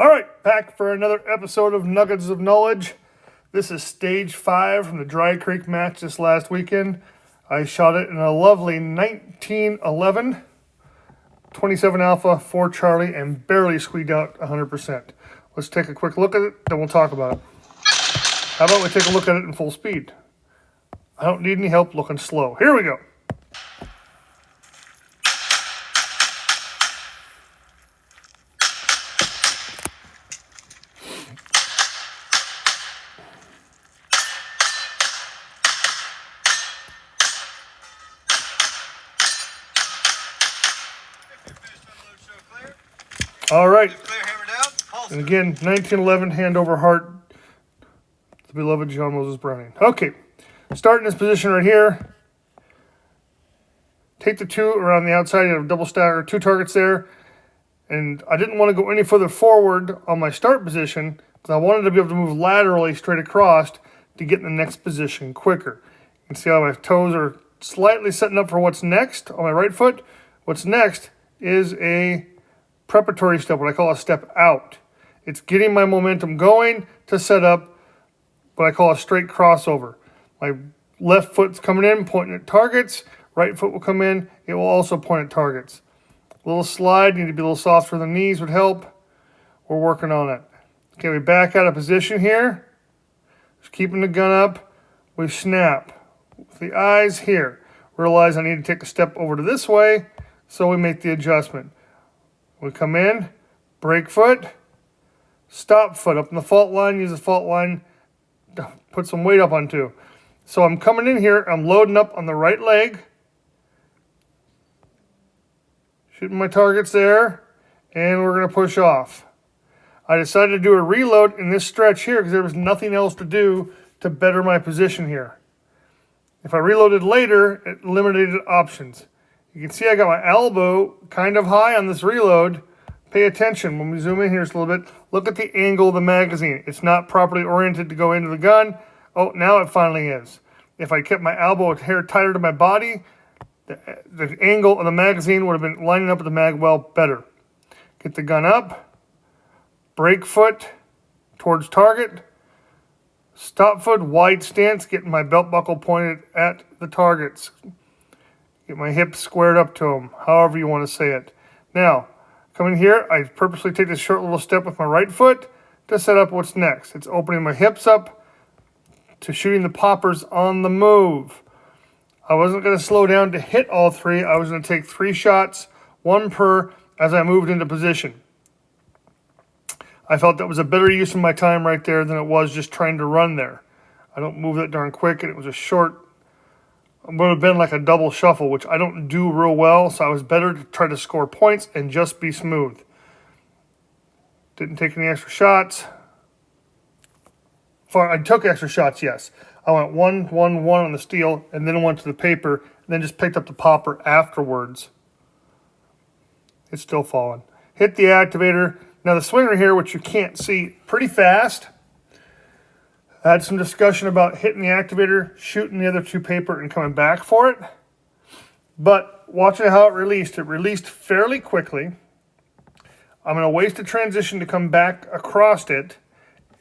All right, back for another episode of Nuggets of Knowledge. This is stage 5 from the Dry Creek match this last weekend. I shot it in a lovely 1911, 27 Alpha, 4 Charlie, and barely squeaked out 100%. Let's take a quick look at it, then we'll talk about it. How about we take a look at it in full speed? I don't need any help looking slow. Here we go. All right. And again, 1911, hand over heart, the beloved John Moses Browning. Okay, start in this position right here. Take the 2 around the outside. You have a double stagger, 2 targets there. And I didn't want to go any further forward on my start position because I wanted to be able to move laterally straight across to get in the next position quicker. You can see how my toes are slightly setting up for what's next on my right foot. What's next is a preparatory step, what I call a step out. It's getting my momentum going to set up what I call a straight crossover. My left foot's coming in, pointing at targets. Right foot will come in. It will also point at targets. A little slide, need to be a little softer on the knees would help. We're working on it. Okay, we back out of position here. Just keeping the gun up. We snap. With the eyes here. Realize I need to take a step over to this way, so we make the adjustment. We come in, break foot, stop foot up in the fault line, use the fault line to put some weight up onto. So I'm coming in here, I'm loading up on the right leg, shooting my targets there, and we're going to push off. I decided to do a reload in this stretch here because there was nothing else to do to better my position here. If I reloaded later, it eliminated options. You can see I got my elbow kind of high on this reload. Pay attention when we zoom in here just a little bit. Look at the angle of the magazine. It's not properly oriented to go into the gun. Oh, now it finally is. If I kept my elbow a hair tighter to my body, the angle of the magazine would have been lining up with the mag well better. Get the gun up. Break foot towards target. Stop foot, wide stance, getting my belt buckle pointed at the targets. Get my hips squared up to them, however you want to say it. Now, coming here, I purposely take this short little step with my right foot to set up what's next. It's opening my hips up to shooting the poppers on the move. I wasn't going to slow down to hit all 3. I was going to take 3 shots, 1 per, as I moved into position. I felt that was a better use of my time right there than it was just trying to run there. I don't move that darn quick, and it was a short. It would have been like a double shuffle, which I don't do real well, so I was better to try to score points and just be smooth. Didn't take any extra shots. I took extra shots, yes. I went 1, 1, 1 on the steel, and then went to the paper, and then just picked up the popper afterwards. It's still falling. Hit the activator. Now the swinger here, which you can't see, pretty fast. I had some discussion about hitting the activator, shooting the other 2 paper, and coming back for it. But watching how it released fairly quickly. I'm going to waste a transition to come back across it.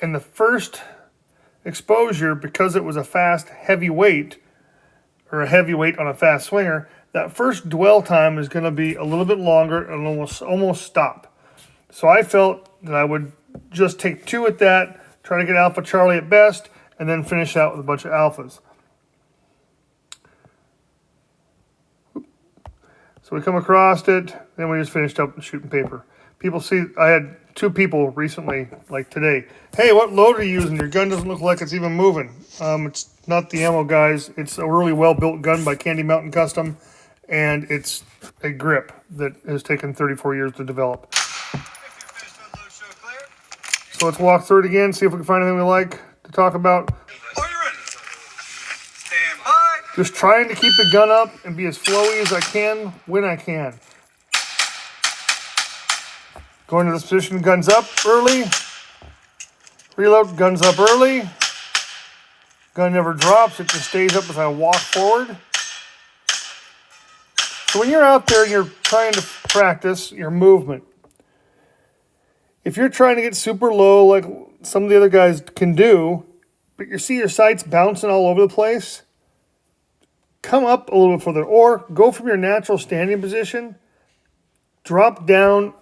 And the first exposure, because it was a fast heavyweight, or a heavyweight on a fast swinger, that first dwell time is going to be a little bit longer and almost stop. So I felt that I would just take 2 at that, try to get Alpha Charlie at best, and then finish out with a bunch of alphas. So we come across it, then we just finished up shooting paper. People see, I had 2 people recently, like today. Hey, what load are you using? Your gun doesn't look like it's even moving. It's not the ammo, guys. It's a really well-built gun by Candy Mountain Custom, and it's a grip that has taken 34 years to develop. So let's walk through it again, see if we can find anything we like to talk about. Are you ready? Stand by. Just trying to keep the gun up and be as flowy as I can when I can. Going to this position, guns up early. Reload, guns up early. Gun never drops, it just stays up as I walk forward. So when you're out there and you're trying to practice your movement, if you're trying to get super low like some of the other guys can do, but you see your sights bouncing all over the place, come up a little bit further, or go from your natural standing position, drop down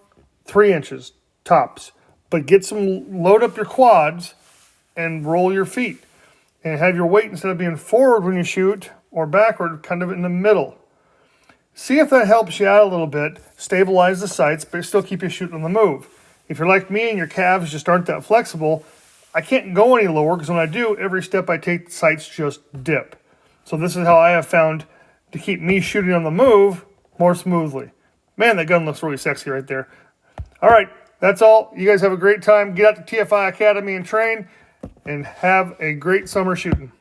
3 inches tops, but load up your quads and roll your feet. And have your weight, instead of being forward when you shoot or backward, kind of in the middle. See if that helps you out a little bit, stabilize the sights, but still keep you shooting on the move. If you're like me and your calves just aren't that flexible, I can't go any lower, because when I do, every step I take, the sights just dip. So this is how I have found to keep me shooting on the move more smoothly. Man, that gun looks really sexy right there. All right, that's all. You guys have a great time. Get out to TFI Academy and train, and have a great summer shooting.